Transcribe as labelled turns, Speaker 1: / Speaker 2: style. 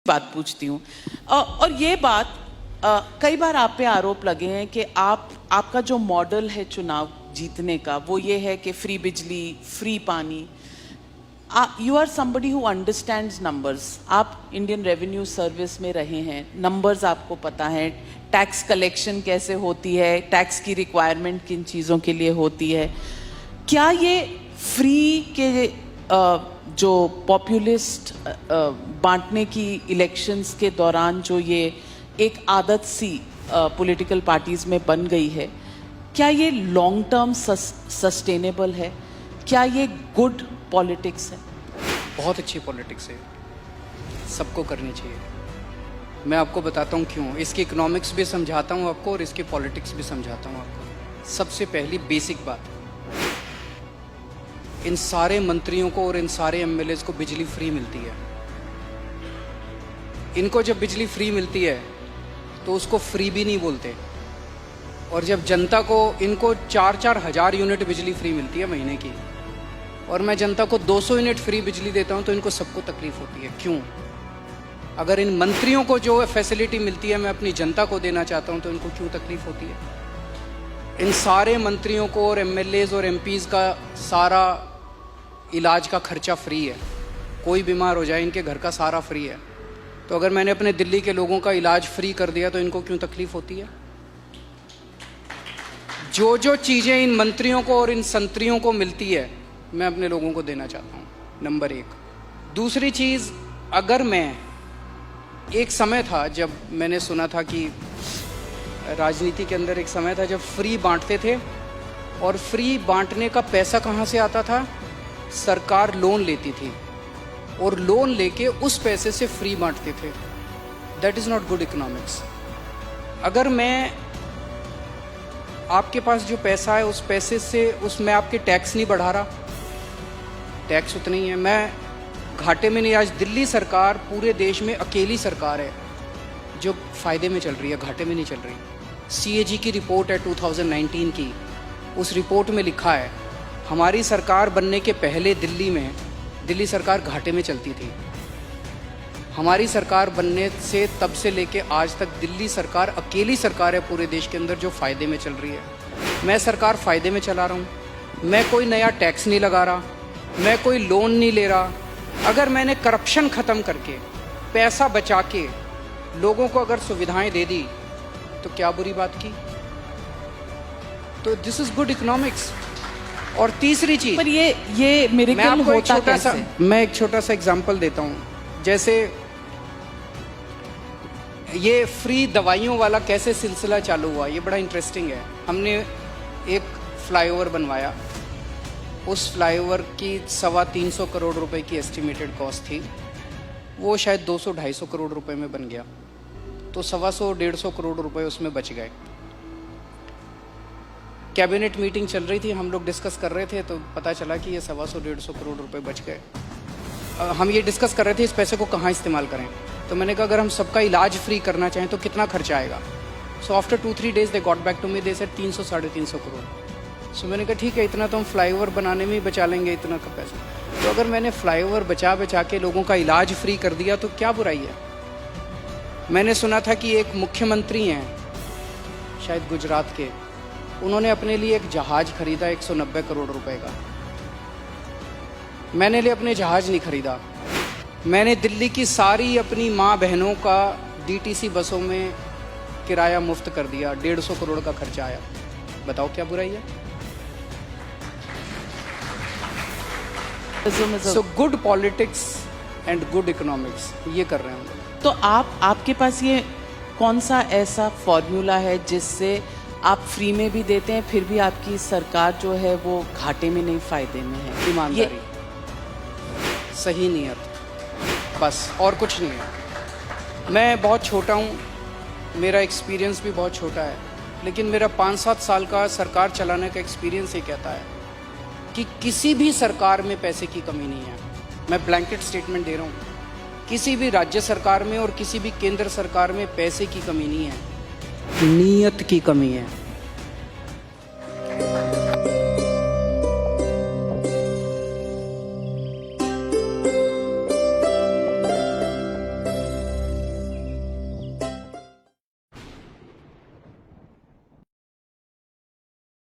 Speaker 1: बात पूछती हूँ और ये बात कई बार आप पे आरोप लगे हैं कि आपका जो मॉडल है चुनाव जीतने का वो ये है कि फ्री बिजली, फ्री पानी। You are somebody who understands numbers. आप इंडियन रेवेन्यू सर्विस में रहे हैं, नंबर्स आपको पता है, टैक्स कलेक्शन कैसे होती है, टैक्स की रिक्वायरमेंट किन चीज़ों के लिए होती है। क्या ये फ्री के जो पॉपुलिस्ट बांटने की इलेक्शंस के दौरान जो ये एक आदत सी पॉलिटिकल पार्टीज में बन गई है, क्या ये लॉन्ग टर्म सस्टेनेबल है? क्या ये गुड पॉलिटिक्स है?
Speaker 2: बहुत अच्छी पॉलिटिक्स है, सबको करनी चाहिए। मैं आपको बताता हूँ क्यों। इसकी इकोनॉमिक्स भी समझाता हूँ आपको और इसकी पॉलिटिक्स भी समझाता हूँ आपको। सबसे पहली बेसिक बात, इन सारे मंत्रियों को और इन सारे एमएलएज को बिजली फ्री मिलती है। इनको जब बिजली फ्री मिलती है तो उसको फ्री भी नहीं बोलते, और जब जनता को, इनको 4-4 हज़ार यूनिट बिजली फ्री मिलती है महीने की, और मैं जनता को 200 यूनिट फ्री बिजली देता हूं, तो इनको सबको तकलीफ होती है। क्यों? अगर इन मंत्रियों को जो फैसिलिटी मिलती है मैं अपनी जनता को देना चाहता हूं, तो इनको क्यों तकलीफ होती है? इन सारे मंत्रियों को और एमएलएज और एमपीज का सारा इलाज का खर्चा फ्री है। कोई बीमार हो जाए इनके घर का सारा फ्री है। तो अगर मैंने अपने दिल्ली के लोगों का इलाज फ्री कर दिया तो इनको क्यों तकलीफ होती है? जो जो चीज़ें इन मंत्रियों को और इन संतरियों को मिलती है मैं अपने लोगों को देना चाहता हूँ, नंबर 1। दूसरी चीज़, अगर मैं, एक समय था जब मैंने सुना था कि राजनीति के अंदर एक समय था जब फ्री बांटते थे, और फ्री बांटने का पैसा कहाँ से आता था? सरकार लोन लेती थी और लोन लेके उस पैसे से फ्री बांटते थे। That is not good economics. अगर मैं, आपके पास जो पैसा है उस पैसे से, उसमें आपके टैक्स नहीं बढ़ा रहा, टैक्स उतना ही है, मैं घाटे में नहीं। आज दिल्ली सरकार पूरे देश में अकेली सरकार है जो फ़ायदे में चल रही है, घाटे में नहीं चल रही। CAG की रिपोर्ट है 2019 की, उस रिपोर्ट में लिखा है हमारी सरकार बनने के पहले दिल्ली सरकार घाटे में चलती थी। हमारी सरकार बनने से तब से लेके आज तक दिल्ली सरकार अकेली सरकार है पूरे देश के अंदर जो फ़ायदे में चल रही है। मैं सरकार फ़ायदे में चला रहा हूँ, मैं कोई नया टैक्स नहीं लगा रहा, मैं कोई लोन नहीं ले रहा। अगर मैंने करप्शन ख़त्म करके, पैसा बचा के लोगों को अगर सुविधाएं दे दी तो क्या बुरी बात की? तो दिस इज़ गुड इकोनॉमिक्स। और तीसरी चीज़,
Speaker 1: पर ये मिरेकल होता कैसे?
Speaker 2: मैं एक छोटा सा एग्जाम्पल देता हूँ। जैसे ये फ्री दवाइयों वाला कैसे सिलसिला चालू हुआ, ये बड़ा इंटरेस्टिंग है। हमने एक फ्लाईओवर बनवाया, उस फ्लाईओवर की 325 करोड़ रुपए की एस्टिमेटेड कॉस्ट थी, वो शायद 200-250 करोड़ रुपए में बन गया, तो 125 करोड़ रुपए उसमें बच गए। कैबिनेट मीटिंग चल रही थी, हम लोग डिस्कस कर रहे थे, तो पता चला कि ये 125 करोड़ रुपए बच गए। हम ये डिस्कस कर रहे थे इस पैसे को कहाँ इस्तेमाल करें। तो मैंने कहा अगर हम सबका इलाज फ्री करना चाहें तो कितना खर्चा आएगा? So after 2-3 days they got back to me, they said 300-350 crore. So मैंने कहा ठीक है, इतना तो हम फ्लाईओवर बनाने में ही बचा लेंगे, इतना का पैसा। तो अगर मैंने फ्लाईओवर बचा के लोगों का इलाज फ्री कर दिया तो क्या बुराई है? मैंने सुना था कि एक मुख्यमंत्री हैं शायद गुजरात के, उन्होंने अपने लिए एक जहाज खरीदा 190 करोड़ रुपए का। मैंने लिए अपने जहाज नहीं खरीदा, मैंने दिल्ली की सारी अपनी माँ बहनों का DTC बसों में किराया मुफ्त कर दिया, 150 करोड़ का खर्चा आया। बताओ क्या बुराई है? So good politics and good economics, ये कर रहे हैं हम लोग।
Speaker 1: तो आपके पास ये कौन सा ऐसा फॉर्मूला है जिससे आप फ्री में भी देते हैं फिर भी आपकी सरकार जो है वो घाटे में नहीं, फायदे में है?
Speaker 2: ईमानदारी, सही नियत, बस और कुछ नहीं है। मैं बहुत छोटा हूँ, मेरा एक्सपीरियंस भी बहुत छोटा है, लेकिन मेरा 5-7 साल का सरकार चलाने का एक्सपीरियंस ये कहता है कि किसी भी सरकार में पैसे की कमी नहीं है। मैं ब्लैंकेट स्टेटमेंट दे रहा हूँ, किसी भी राज्य सरकार में और किसी भी केंद्र सरकार में पैसे की कमी नहीं है, नीयत की कमी है।